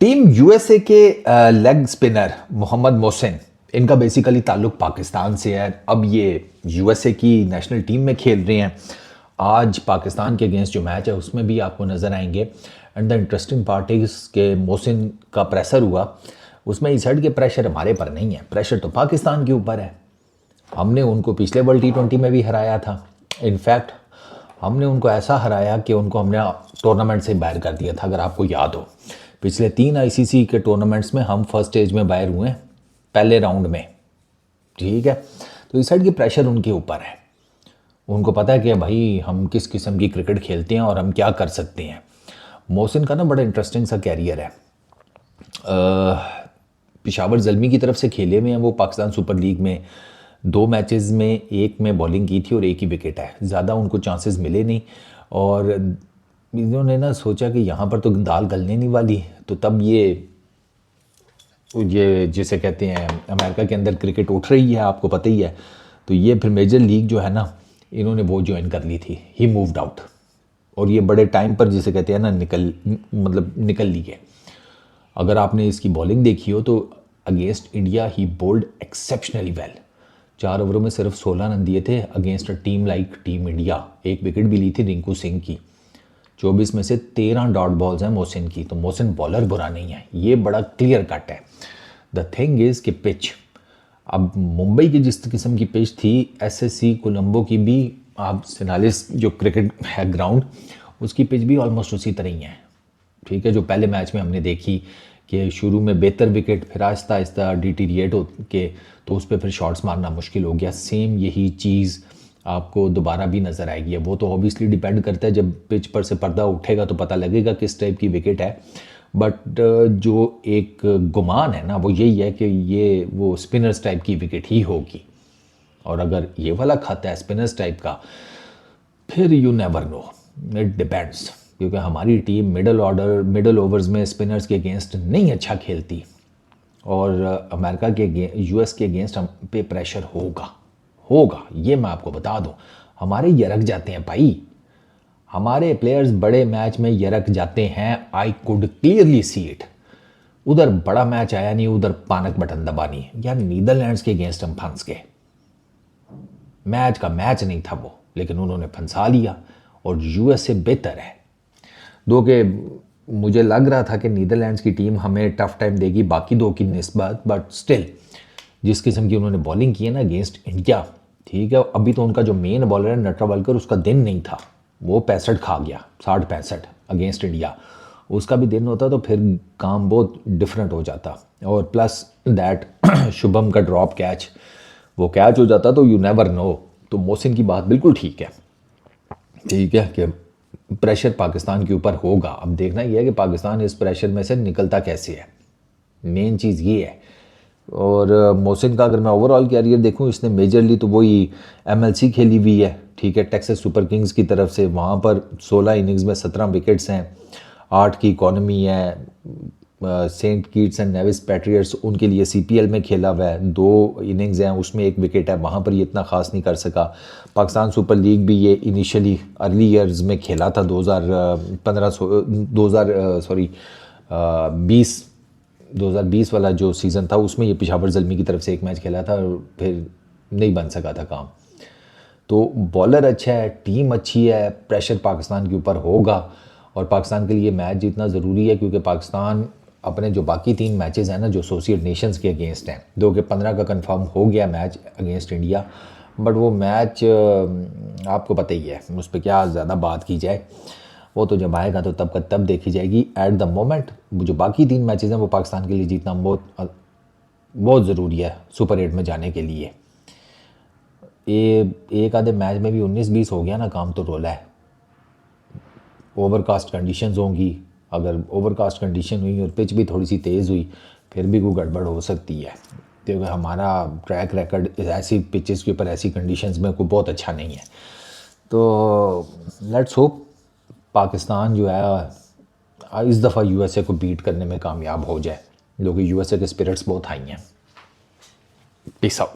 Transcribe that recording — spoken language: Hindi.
टीम यूएसए के लेग स्पिनर मोहम्मद मोहसिन, इनका बेसिकली ताल्लुक पाकिस्तान से है। अब ये यूएसए की नेशनल टीम में खेल रहे हैं। आज पाकिस्तान के अगेंस्ट जो मैच है उसमें भी आपको नज़र आएंगे। And the interesting part is के मोहसिन का प्रेशर हुआ, उसमें इस साइड के प्रेशर हमारे पर नहीं है, प्रेशर तो पाकिस्तान के ऊपर है। हमने उनको पिछले वर्ल्ड T20 में भी हराया था। इनफैक्ट हमने उनको ऐसा हराया कि उनको हमने टूर्नामेंट से बाहर कर दिया था। अगर आपको याद हो, पिछले 3 आईसीसी के टूर्नामेंट्स में हम फर्स्ट स्टेज में बाहर हुए पहले राउंड में, ठीक है। तो इस साइड की प्रेशर उनके ऊपर है। उनको पता है कि भाई हम किस किस्म की क्रिकेट खेलते हैं और हम क्या कर सकते हैं। मोहसिन का ना बड़ा इंटरेस्टिंग सा कैरियर है। पेशावर ज़ल्मी की तरफ से खेले हुए हैं वो पाकिस्तान सुपर लीग में। 2 मैचेस में एक में बॉलिंग की थी और एक ही विकेट है, ज़्यादा उनको चांसेस मिले नहीं। और इन्होंने ना सोचा कि यहाँ पर तो दाल गलने नहीं वाली, तो तब ये जिसे कहते हैं अमेरिका के अंदर क्रिकेट उठ रही है, आपको पता ही है। तो ये फिर मेजर लीग जो है ना, इन्होंने वो ज्वाइन कर ली थी। ही मूव्ड आउट और ये बड़े टाइम पर जिसे कहते हैं ना निकल ली है। अगर आपने इसकी बॉलिंग देखी हो तो अगेंस्ट इंडिया ही बोल्ड एक्सेप्शनली वेल। 4 ओवरों में सिर्फ 16 रन दिए थे against a team like team India. एक विकेट भी ली थी रिंकू सिंह की। 24 में से 13 डॉट बॉल्स हैं मोहसिन की। तो मोहसिन बॉलर बुरा नहीं है, ये बड़ा क्लियर कट है। द थिंग इज़ कि पिच, अब मुंबई की जिस किस्म की पिच थी, एसएससी कोलंबो की भी, आप सिनालिस जो क्रिकेट है ग्राउंड, उसकी पिच भी ऑलमोस्ट उसी तरह ही है, ठीक है। जो पहले मैच में हमने देखी कि शुरू में बेहतर विकेट, फिर आहिस्ता आहिस्ता डिटीरिएट हो के तो उस पर फिर शॉट्स मारना मुश्किल हो गया। सेम यही चीज़ आपको दोबारा भी नज़र आएगी। वो तो ऑब्वियसली डिपेंड करता है, जब पिच पर से पर्दा उठेगा तो पता लगेगा किस टाइप की विकेट है। बट जो एक गुमान है ना वो यही है कि ये वो स्पिनर्स टाइप की विकेट ही होगी। और अगर ये वाला खाता है स्पिनर्स टाइप का, फिर you never know, it depends. क्योंकि हमारी टीम मिडल ओवर्स में स्पिनर्स के अगेंस्ट नहीं अच्छा खेलती। और अमेरिका के यूएस के अगेंस्ट हम पे प्रेशर होगा, ये मैं आपको बता दूं। हमारे यरक जाते हैं भाई, हमारे प्लेयर्स बड़े मैच में यरक जाते हैं। I could clearly see it. उधर बड़ा मैच आया नहीं, उधर पानक बटन दबानी। यार नीदरलैंड्स के अगेंस्ट हम फंस गए, मैच का मैच नहीं था वो, लेकिन उन्होंने फंसा लिया। और यूएसए बेहतर है दो के, मुझे लग रहा था कि नीदरलैंड्स की टीम हमें टफ टाइम देगी बाकी 2 की निस्बत, बट स्टिल जिस किस्म की उन्होंने बॉलिंग की है ना अगेंस्ट इंडिया, ठीक है। अभी तो उनका जो मेन बॉलर है नेट्रावलकर, उसका दिन नहीं था, वो 65 खा गया, 60-65 अगेंस्ट इंडिया। उसका भी दिन होता तो फिर काम बहुत डिफरेंट हो जाता। और प्लस दैट शुभम का ड्रॉप कैच, वो कैच हो जाता तो यू नेवर नो। तो मोहसिन की बात बिल्कुल ठीक है कि प्रेशर पाकिस्तान के ऊपर होगा। अब देखना यह है कि पाकिस्तान इस प्रेशर में से निकलता कैसे है, मेन चीज़ ये है। और मोहसिन का अगर मैं ओवरऑल कैरियर देखूं, इसने मेजरली तो वही एमएलसी खेली हुई है, ठीक है, टेक्सास सुपर किंग्स की तरफ से। वहाँ पर 16 इनिंग्स में 17 विकेट्स हैं, 8 की इकॉनमी है। Saint Kitts and Nevis Patriots उनके लिए सीपीएल में खेला हुआ है, 2 इनिंग्स हैं, उसमें 1 विकेट है। वहाँ पर ये इतना ख़ास नहीं कर सका। पाकिस्तान सुपर लीग भी ये इनिशियली अर्ली ईयर्स में खेला था, 2020 वाला जो सीज़न था, उसमें ये पेशावर ज़ल्मी की तरफ से 1 मैच खेला था और फिर नहीं बन सका था काम। तो बॉलर अच्छा है, टीम अच्छी है, प्रेशर पाकिस्तान के ऊपर होगा। और पाकिस्तान के लिए मैच जीतना ज़रूरी है, क्योंकि पाकिस्तान अपने जो बाकी 3 मैचेस हैं ना, जो एसोसिएट नेशंस के अगेंस्ट हैं, 2 के 15 का कंफर्म हो गया मैच अगेंस्ट इंडिया। बट वो मैच आपको पता ही है, उस पर क्या ज़्यादा बात की जाए, वो तो जब आएगा तो तब का तब देखी जाएगी। एट द मोमेंट जो बाकी 3 मैचेस हैं वो पाकिस्तान के लिए जीतना बहुत ज़रूरी है सुपर 8 में जाने के लिए। एक आधे मैच में भी 19-20 हो गया ना काम, तो रोला है। ओवरकास्ट कंडीशंस होंगी, अगर ओवरकास्ट कंडीशन हुई और पिच भी थोड़ी सी तेज़ हुई, फिर भी कोई गड़बड़ हो सकती है। क्योंकि हमारा ट्रैक रिकॉर्ड ऐसी पिचेस के ऊपर ऐसी कंडीशंस में कोई बहुत अच्छा नहीं है। तो लेट्स होप पाकिस्तान जो है इस दफ़ा यूएसए को बीट करने में कामयाब हो जाए, क्योंकि यूएसए के स्पिरिट्स बहुत हाई हैं। Peace out.